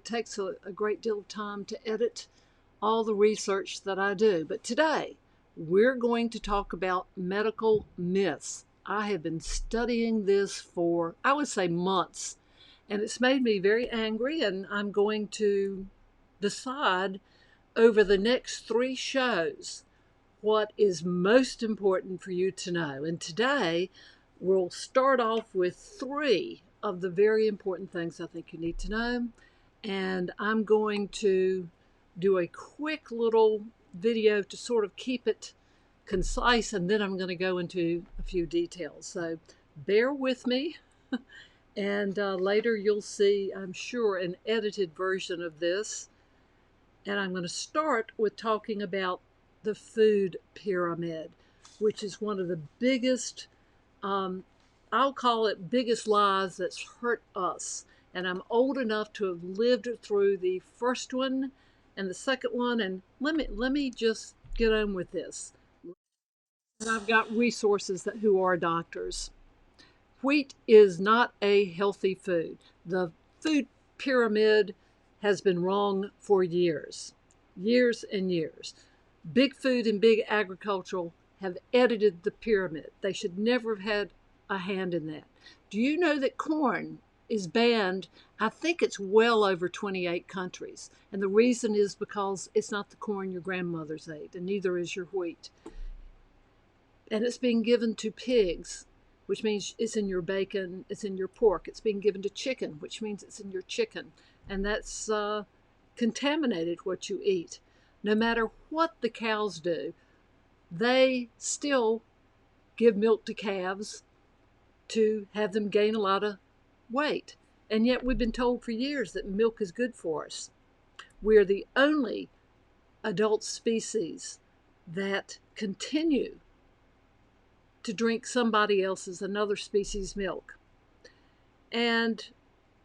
takes a great deal of time to edit all the research that I do. But today, we're going to talk about medical myths. I have been studying this for, I would say, months, and it's made me very angry, and I'm going to decide over the next 3 shows what is most important for you to know. And today, we'll start off with 3 of the very important things I think you need to know. And I'm going to do a quick little video to sort of keep it concise, and then I'm going to go into a few details. So bear with me, and later you'll see, I'm sure, an edited version of this. And I'm going to start with talking about the food pyramid, which is one of the biggest, I'll call it biggest lies that's hurt us. And I'm old enough to have lived through the first one and the second one. And let me just get on with this. And I've got resources who are doctors. Wheat is not a healthy food. The food pyramid has been wrong for years and years. Big food and big agricultural have edited the pyramid. They should never have had a hand in that. Do you know that corn is banned? I think it's well over 28 countries. And the reason is because it's not the corn your grandmothers ate, and neither is your wheat. And it's being given to pigs, which means it's in your bacon, it's in your pork. It's being given to chicken, which means it's in your chicken. And that's contaminated what you eat. No matter what the cows do, they still give milk to calves to have them gain a lot of weight. And yet we've been told for years that milk is good for us. We are the only adult species that continue to drink somebody else's, another species' milk. And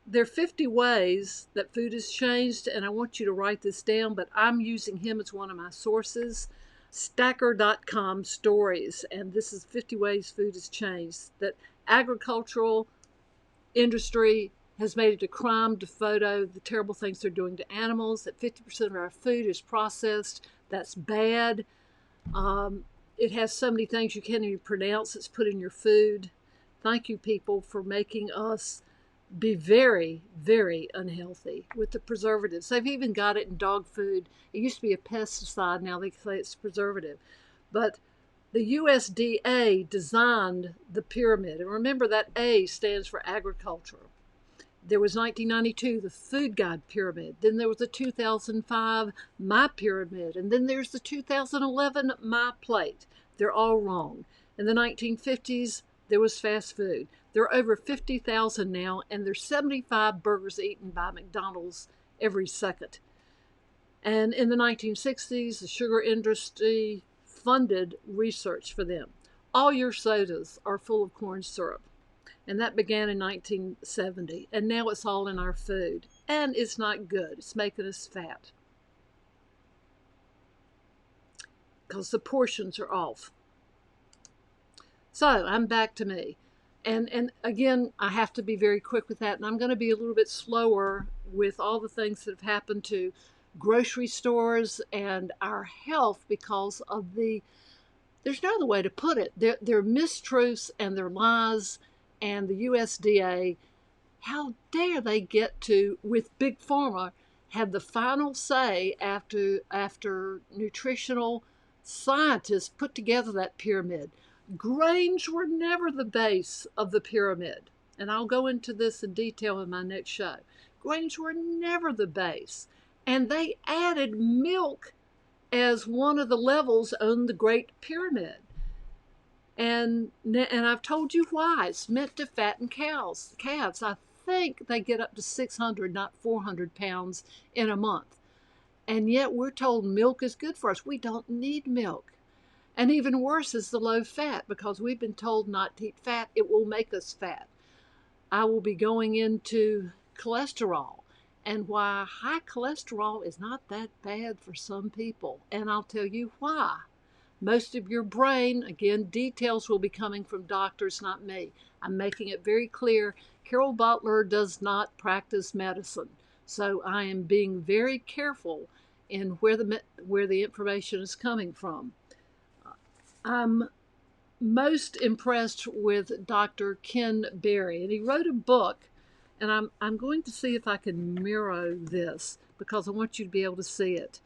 there are 50 ways that food has changed, and I want you to write this down, but I'm using him as one of my sources, stacker.com stories, and this is 50 ways food has changed, that agricultural industry has made it a crime to photo the terrible things they're doing to animals, that 50% of our food is processed. That's bad. It has so many things you can't even pronounce that's put in your food. Thank you, people, for making us be very, very unhealthy with the preservatives. They've even got it in dog food. It used to be a pesticide. Now they say it's preservative. But the USDA designed the pyramid. And remember that A stands for agriculture. There was 1992, the Food Guide Pyramid. Then there was the 2005 My Pyramid. And then there's the 2011 My Plate. They're all wrong. In the 1950s, there was fast food. There are over 50,000 now, and there's 75 burgers eaten by McDonald's every second. And in the 1960s, the sugar industry funded research for them. All your sodas are full of corn syrup. And that began in 1970. And now it's all in our food. And it's not good. It's making us fat. Because the portions are off. So I'm back to me. And again, I have to be very quick with that. And I'm going to be a little bit slower with all the things that have happened to grocery stores and our health because of there's no other way to put it. They're mistruths and they're lies. And the USDA, how dare they get to, with Big Pharma, have the final say after nutritional scientists put together that pyramid. Grains were never the base of the pyramid. And I'll go into this in detail in my next show. Grains were never the base. And they added milk as one of the levels on the Great Pyramid. And I've told you why. It's meant to fatten calves. I think they get up to 600, not 400 pounds in a month. And yet we're told milk is good for us. We don't need milk. And even worse is the low fat, because we've been told not to eat fat. It will make us fat. I will be going into cholesterol and why high cholesterol is not that bad for some people. And I'll tell you why. Most of your brain, again, details will be coming from doctors, not me. I'm making it very clear. Carol Butler does not practice medicine. So I am being very careful in where the information is coming from. I'm most impressed with Dr. Ken Berry, and he wrote a book, and I'm going to see if I can mirror this because I want you to be able to see it.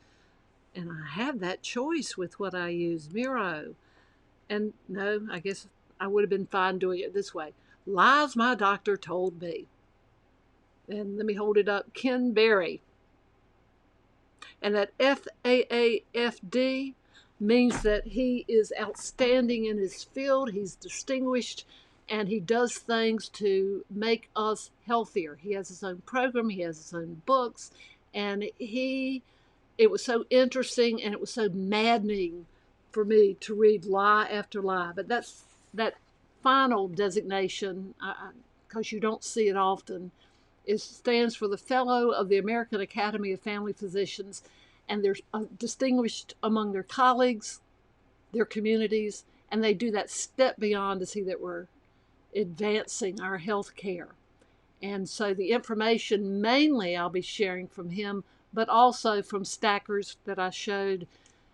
And I have that choice with what I use, Miro. And no, I guess I would have been fine doing it this way. Lies my doctor told me. And let me hold it up. Ken Berry. And that FAAFD means that he is outstanding in his field. He's distinguished, and he does things to make us healthier. He has his own program. He has his own books. And it was so interesting, and it was so maddening for me to read lie after lie. But that final designation, because you don't see it often, it stands for the Fellow of the American Academy of Family Physicians, and they're distinguished among their colleagues, their communities, and they do that step beyond to see that we're advancing our health care. And so the information mainly I'll be sharing from him, but also from stackers that I showed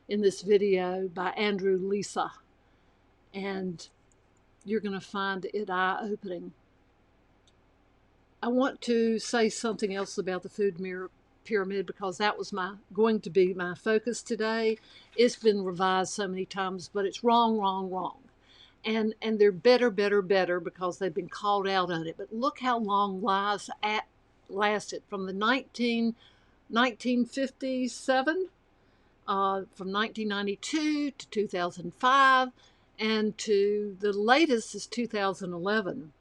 in this video by Andrew Lisa. And you're going to find it eye-opening. I want to say something else about the food pyramid because that was going to be my focus today. It's been revised so many times, but it's wrong, wrong, wrong. And they're better because they've been called out on it. But look how long lies lasted from the 1957, from 1992 to 2005, and to the latest is 2011.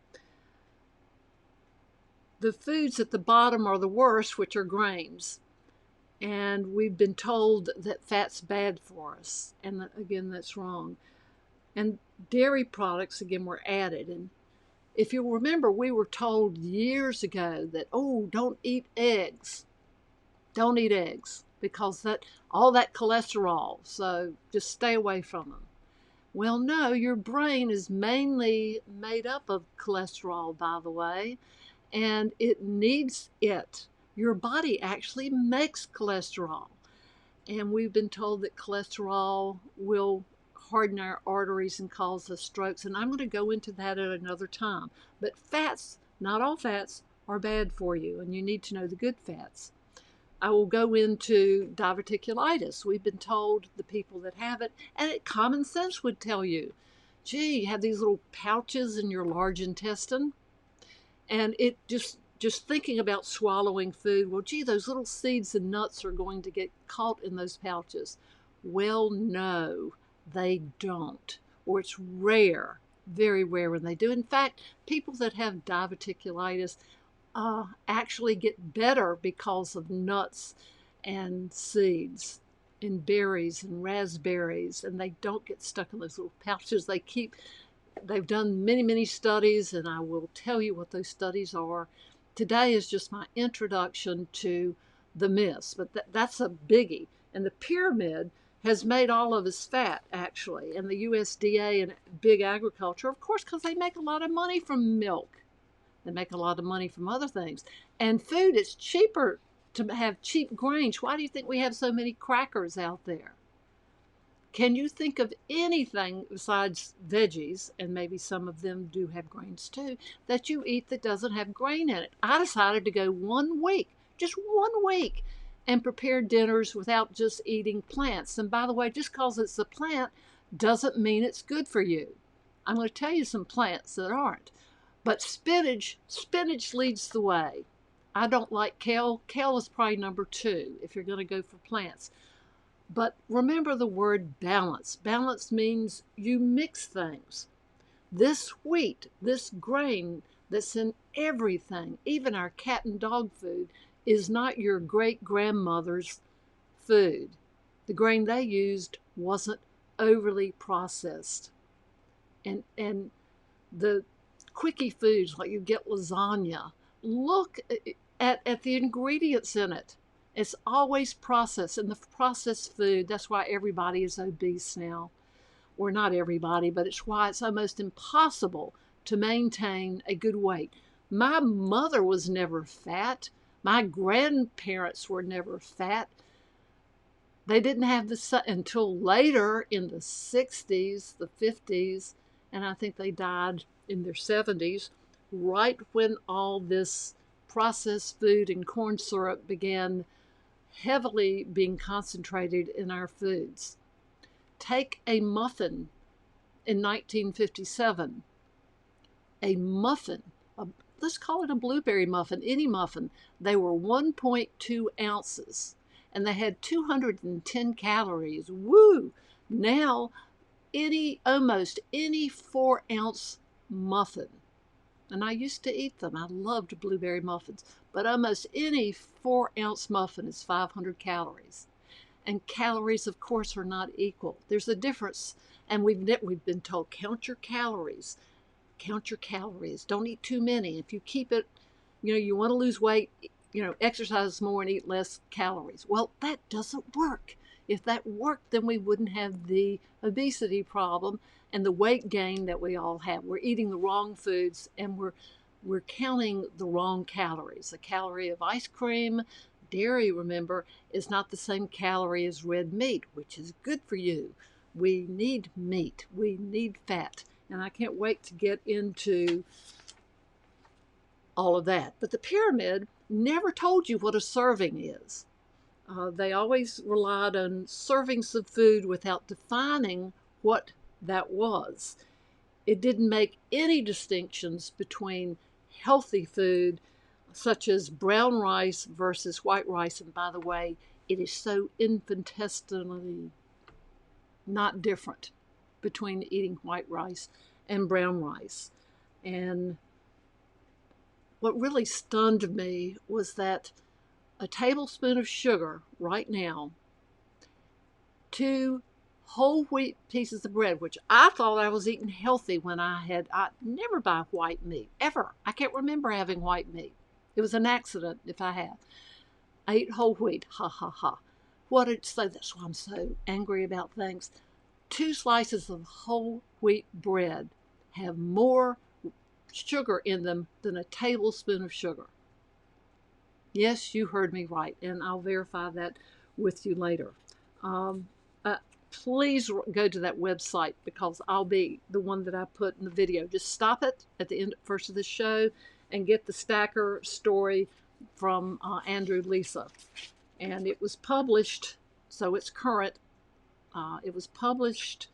The foods at the bottom are the worst, which are grains. And we've been told that fat's bad for us. And again, that's wrong. And dairy products, again, were added. And if you remember, we were told years ago that, oh, don't eat eggs. Don't eat eggs because all that cholesterol, so just stay away from them. Well, no, your brain is mainly made up of cholesterol, by the way, and it needs it. Your body actually makes cholesterol. And we've been told that cholesterol will harden our arteries and cause us strokes. And I'm going to go into that at another time. But fats, not all fats, are bad for you, and you need to know the good fats. I will go into diverticulitis. We've been told, the people that have it, and common sense would tell you, gee, you have these little pouches in your large intestine. And it just thinking about swallowing food, well, gee, those little seeds and nuts are going to get caught in those pouches. Well, no, they don't. Or it's rare, very rare when they do. In fact, people that have diverticulitis actually get better because of nuts and seeds and berries and raspberries, and they don't get stuck in those little pouches. They've done many, many studies, and I will tell you what those studies are. Today is just my introduction to the myths, but that's a biggie. And the pyramid has made all of us fat, actually, and the USDA and big agriculture, of course, because they make a lot of money from milk. They make a lot of money from other things. And food, it's cheaper to have cheap grains. Why do you think we have so many crackers out there? Can you think of anything besides veggies, and maybe some of them do have grains too, that you eat that doesn't have grain in it? I decided to go 1 week, just 1 week, and prepare dinners without just eating plants. And by the way, just because it's a plant doesn't mean it's good for you. I'm going to tell you some plants that aren't. But spinach leads the way. I don't like kale. Kale is probably number 2 if you're going to go for plants. But remember the word balance. Balance means you mix things. This wheat, this grain that's in everything, even our cat and dog food, is not your great-grandmother's food. The grain they used wasn't overly processed. And the quickie foods, like you get lasagna, look at the ingredients in it. It's always processed, and the processed food, that's why everybody is obese now. Or not everybody, but it's why it's almost impossible to maintain a good weight. My mother was never fat, My grandparents were never fat. They didn't have the until later in the 60s, the 50s, and I think they died in their 70s, right when all this processed food and corn syrup began heavily being concentrated in our foods. Take a muffin in 1957. A muffin, let's call it a blueberry muffin, any muffin. They were 1.2 ounces and they had 210 calories. Woo! Now, almost any 4-ounce muffin, and I used to eat them. I loved blueberry muffins, but almost any 4-ounce muffin is 500 calories. And calories, of course, are not equal. There's a difference, and we've been told count your calories. Count your calories. Don't eat too many. If you keep it, you want to lose weight, exercise more and eat less calories. Well, that doesn't work. If that worked, then we wouldn't have the obesity problem and the weight gain that we all have. We're eating the wrong foods and we're counting the wrong calories. A calorie of ice cream, dairy, remember, is not the same calorie as red meat, which is good for you. We need meat. We need fat. And I can't wait to get into all of that. But the pyramid never told you what a serving is. They always relied on servings of food without defining what that was. It didn't make any distinctions between healthy food, such as brown rice versus white rice. And by the way, it is so infinitesimally not different between eating white rice and brown rice. And what really stunned me was that a tablespoon of sugar right now, 2 whole wheat pieces of bread, which I thought I was eating healthy when I never buy white meat, ever. I can't remember having white meat. It was an accident if I have. I eat whole wheat, ha ha ha. What did it say? That's why I'm so angry about things. 2 slices of whole wheat bread have more sugar in them than a tablespoon of sugar. Yes, you heard me right, and I'll verify that with you later. Please go to that website because I'll be the one that I put in the video. Just stop it at the end, first of the show, and get the Stacker story from Andrew Lisa. And it was published, so it's current. It was published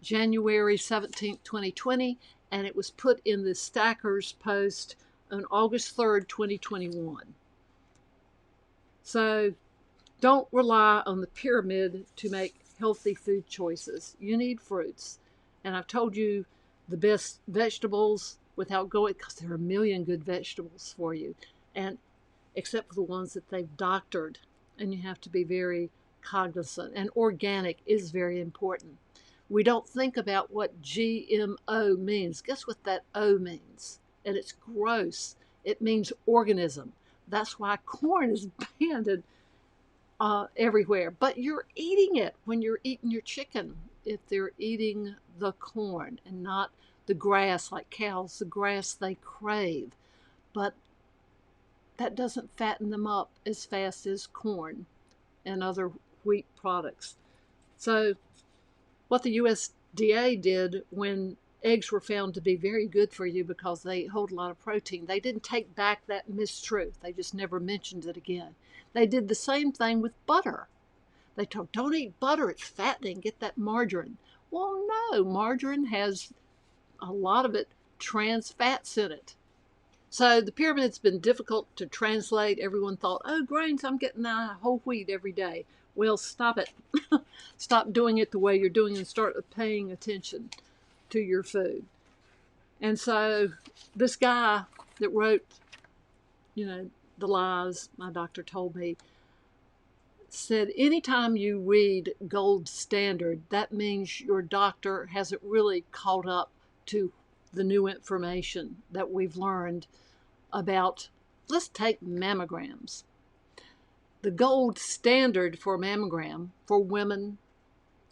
January 17th, 2020, and it was put in the Stackers post on August 3rd, 2021. So don't rely on the pyramid to make healthy food choices. You need fruits. And I've told you the best vegetables without going, because there are a million good vegetables for you, and except for the ones that they've doctored, and you have to be very cognizant. And organic is very important. We don't think about what GMO means. Guess what that O means? And it's gross. It means organism. That's why corn is banned everywhere. But you're eating it when you're eating your chicken. If they're eating the corn and not the grass like cows, the grass they crave. But that doesn't fatten them up as fast as corn and other wheat products. So what the USDA did when eggs were found to be very good for you because they hold a lot of protein, they didn't take back that mistruth. They just never mentioned it again. They did the same thing with butter. They told, don't eat butter, it's fattening, get that margarine. Well, no, margarine has a lot of it trans fats in it. So the pyramid's been difficult to translate. Everyone thought, oh, grains, I'm getting whole wheat every day. Well, stop it. Stop doing it the way you're doing and start paying attention to your food. And so this guy that wrote, the lies my doctor told me, said anytime you read gold standard, that means your doctor hasn't really caught up to the new information that we've learned about, let's take mammograms. The gold standard for a mammogram for women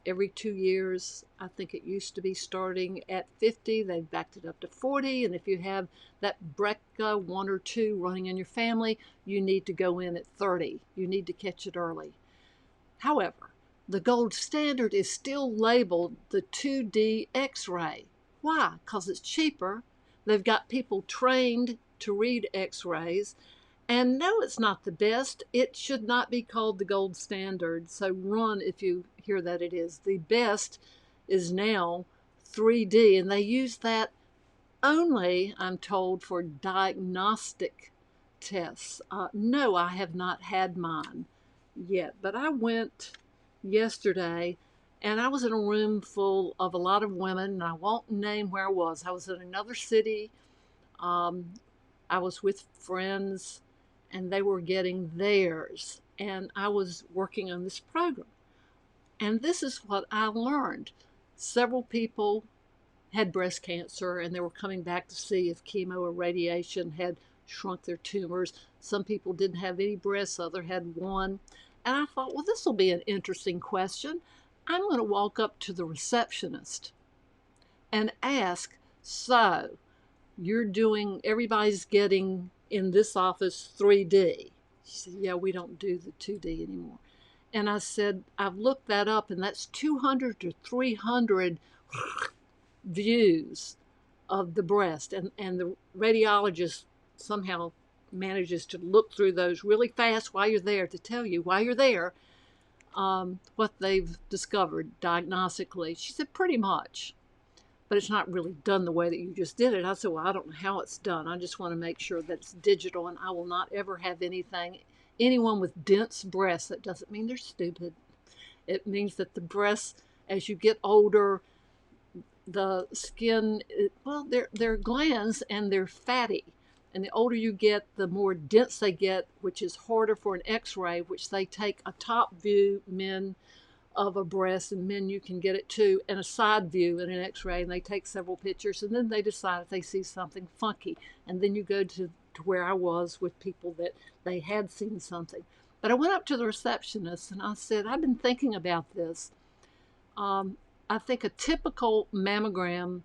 every 2 years. I think it used to be starting at 50. They've backed it up to 40. And if you have that BRCA 1 or 2 running in your family, you need to go in at 30. You need to catch it early. However, the gold standard is still labeled the 2D X-ray. Why? Because it's cheaper. They've got people trained to read X-rays. And no, it's not the best. It should not be called the gold standard. So run if you hear that it is. The best is now 3D, and they use that only, I'm told, for diagnostic tests. No, I have not had mine yet, but I went yesterday, and I was in a room full of a lot of women, and I won't name where I was. I was in another city. I was with friends, and they were getting theirs, and I was working on this program. And this is what I learned. Several people had breast cancer, and they were coming back to see if chemo or radiation had shrunk their tumors. Some people didn't have any breasts, others had one. And I thought, well, this will be an interesting question. I'm going to walk up to the receptionist and ask, so everybody's getting in this office 3D. She said, yeah, we don't do the 2D anymore. And I said, I've looked that up, and that's 200 to 300 views of the breast. And the radiologist somehow manages to look through those really fast while you're there to tell you, while you're there, what they've discovered diagnostically. She said, pretty much. But it's not really done the way that you just did it. I said, well, I don't know how it's done. I just want to make sure that it's digital, and I will not ever have anyone with dense breasts. That doesn't mean they're stupid. It means that the breasts, as you get older, the skin, they're glands and they're fatty. And the older you get, the more dense they get, which is harder for an X-ray, which they take a top view, men, of a breast, and men you can get it too, and a side view in an X-ray, and they take several pictures, and then they decide if they see something funky, and then you go to where I was with people that they had seen something. But I went up to the receptionist and I said, I've been thinking about this. I think a typical mammogram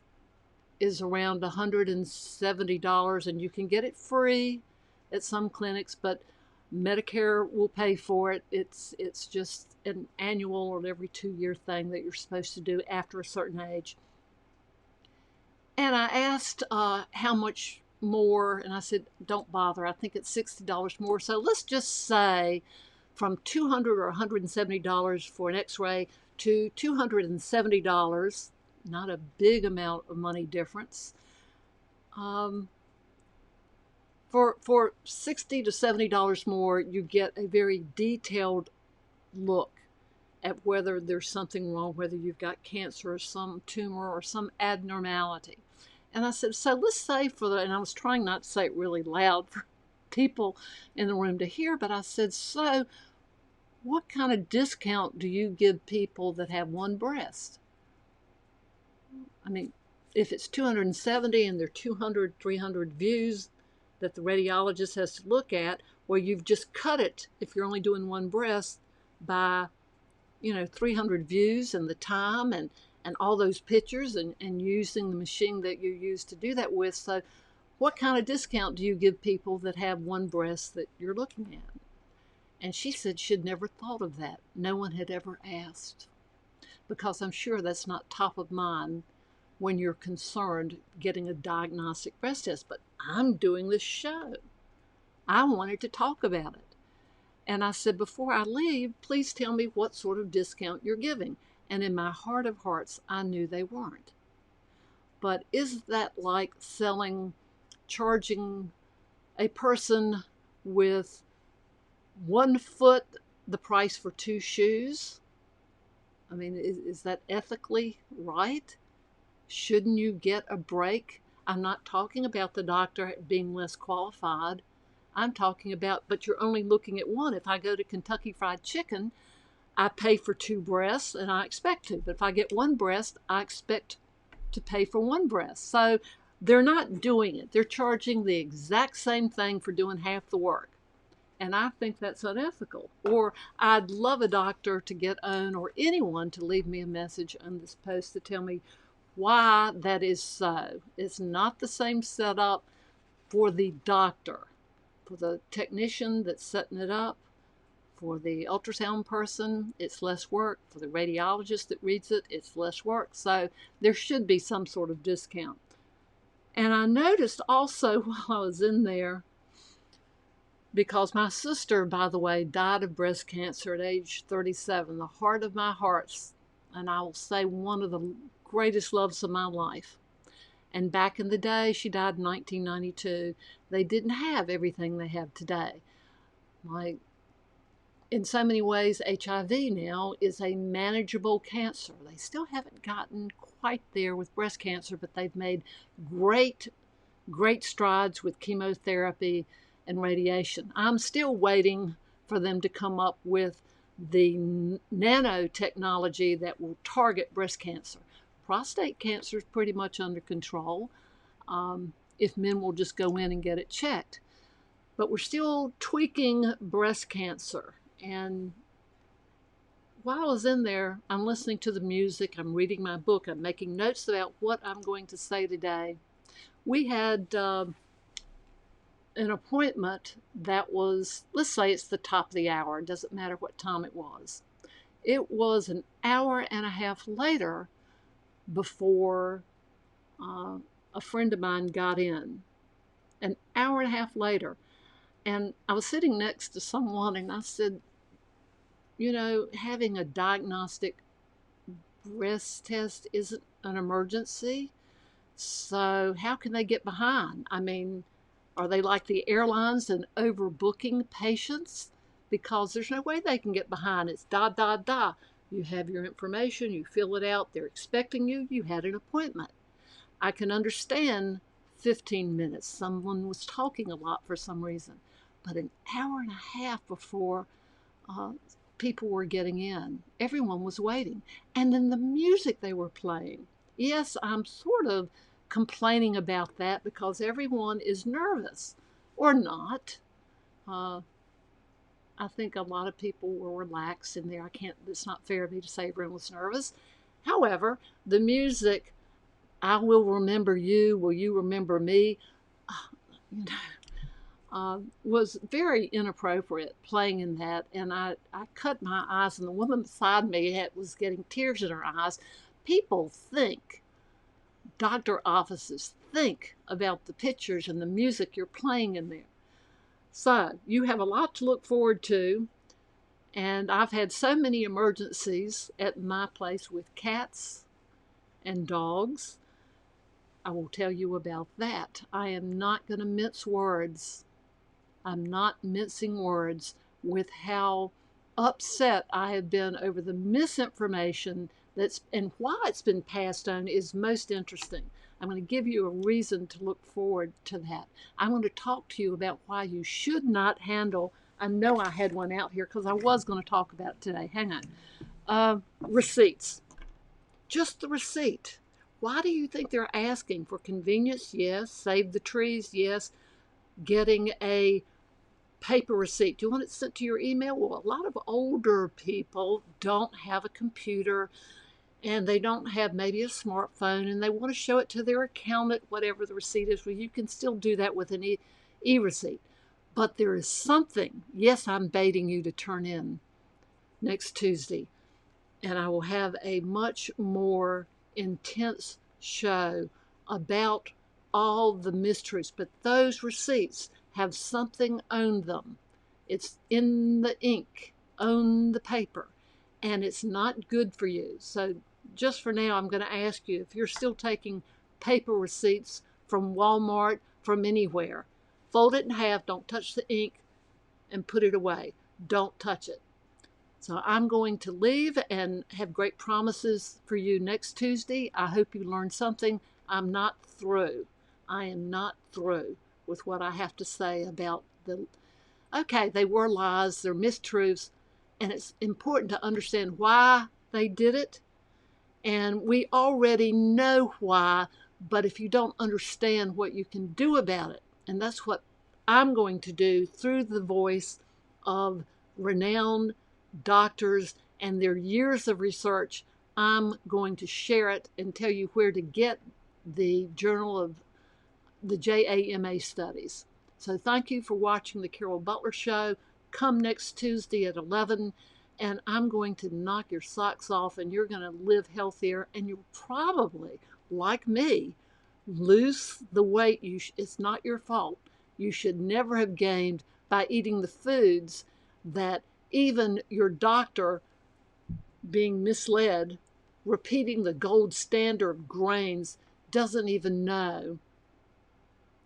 is around $170, and you can get it free at some clinics, but Medicare will pay for it. It's just an annual or every 2-year thing that you're supposed to do after a certain age. And I asked how much more, and I said, don't bother. I think it's $60 more. So let's just say from $200 or $170 for an X-ray to $270, not a big amount of money difference. For $60 to $70 more, you get a very detailed look at whether there's something wrong, whether you've got cancer or some tumor or some abnormality. And I said, so let's say and I was trying not to say it really loud for people in the room to hear, but I said, so what kind of discount do you give people that have one breast? I mean, if it's 270 and there are 200, 300 views that the radiologist has to look at, well, you've just cut it, if you're only doing one breast, by 300 views and the time and all those pictures and using the machine that you use to do that with. So what kind of discount do you give people that have one breast that you're looking at? And she said she'd never thought of that. No one had ever asked, because I'm sure that's not top of mind when you're concerned getting a diagnostic breast test. But I'm doing this show. I wanted to talk about it. And I said, before I leave, please tell me what sort of discount you're giving. And in my heart of hearts, I knew they weren't. But is that like charging a person with 1 foot the price for 2 shoes? I mean, is that ethically right? Shouldn't you get a break? I'm not talking about the doctor being less qualified. I'm talking about, but you're only looking at one. If I go to Kentucky Fried Chicken, I pay for 2 breasts, and I expect to. But if I get 1 breast, I expect to pay for 1 breast. So they're not doing it. They're charging the exact same thing for doing half the work. And I think that's unethical. Or I'd love a doctor to get on, or anyone to leave me a message on this post to tell me why that is so. It's not the same setup for the doctor, for the technician that's setting it up, for the ultrasound person, it's less work. For the radiologist that reads it, it's less work. So there should be some sort of discount. And I noticed also while I was in there, because my sister, by the way, died of breast cancer at age 37, the heart of my hearts, and I will say one of the greatest loves of my life. And back in the day, she died in 1992. They didn't have everything they have today. Like, in so many ways, HIV now is a manageable cancer. They still haven't gotten quite there with breast cancer, but they've made great strides with chemotherapy and radiation. I'm still waiting for them to come up with the nanotechnology that will target breast cancer. Prostate cancer is pretty much under control if men will just go in and get it checked. But we're still tweaking breast cancer. And while I was in there, I'm listening to the music, I'm reading my book, I'm making notes about what I'm going to say today. We had an appointment that was, let's say it's the top of the hour. It doesn't matter what time it was. It was an hour and a half later before a friend of mine got in. An hour and a half later. And I was sitting next to someone and I said, you know, having a diagnostic breast test isn't an emergency. So how can they get behind? I mean, are they like the airlines and overbooking patients? Because there's no way they can get behind. It's da. You have your information, you fill it out, they're expecting you, you had an appointment. I can understand 15 minutes. Someone was talking a lot for some reason. But an hour and a half before people were getting in, everyone was waiting. And then the music they were playing. Yes, I'm sort of complaining about that because everyone is nervous, or not. I think a lot of people were relaxed in there. It's not fair of me to say everyone was nervous. However, the music, I will remember you, will you remember me, was very inappropriate playing in that. And I cut my eyes, and the woman beside me was getting tears in her eyes. People think, doctor offices think about the pictures and the music you're playing in there. So you have a lot to look forward to. And I've had so many emergencies at my place with cats and dogs. I will tell you about that. I am not going to mince words. I'm not mincing words with how upset I have been over the misinformation and why it's been passed on is most interesting. I'm going to give you a reason to look forward to that. I'm going to talk to you about why you should not handle, I know I had one out here because I was going to talk about it today. Hang on. Receipts. Just the receipt. Why do you think they're asking for convenience? Yes. Save the trees? Yes. Getting a paper receipt. Do you want it sent to your email? Well, a lot of older people don't have a computer and they don't have maybe a smartphone and they want to show it to their accountant, whatever the receipt is. Well, you can still do that with an e-receipt. But there is something, yes, I'm baiting you to turn in next Tuesday, and I will have a much more intense show about all the mistruths. But those receipts have something on them. It's in the ink, on the paper, and it's not good for you. So just for now, I'm going to ask you, if you're still taking paper receipts from Walmart, from anywhere, fold it in half, don't touch the ink, and put it away. Don't touch it. So I'm going to leave and have great promises for you next Tuesday. I hope you learned something. I'm not through. I am not through with what I have to say about okay, they were lies, they're mistruths, and it's important to understand why they did it. And we already know why, but if you don't understand what you can do about it, and that's what I'm going to do through the voice of renowned doctors and their years of research. I'm going to share it and tell you where to get the Journal of the JAMA studies. So thank you for watching the Carol Butler Show. Come next Tuesday at 11, and I'm going to knock your socks off, and you're going to live healthier, and you'll probably, like me, lose the weight. It's not your fault. You should never have gained by eating the foods that even your doctor, being misled, repeating the gold standard of grains, doesn't even know.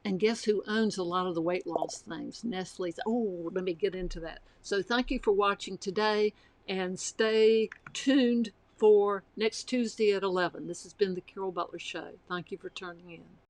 And guess who owns a lot of the weight loss things? Nestle's. Oh, let me get into that. So thank you for watching today, and stay tuned for next Tuesday at 11. This has been the Carol Butler Show. Thank you for tuning in.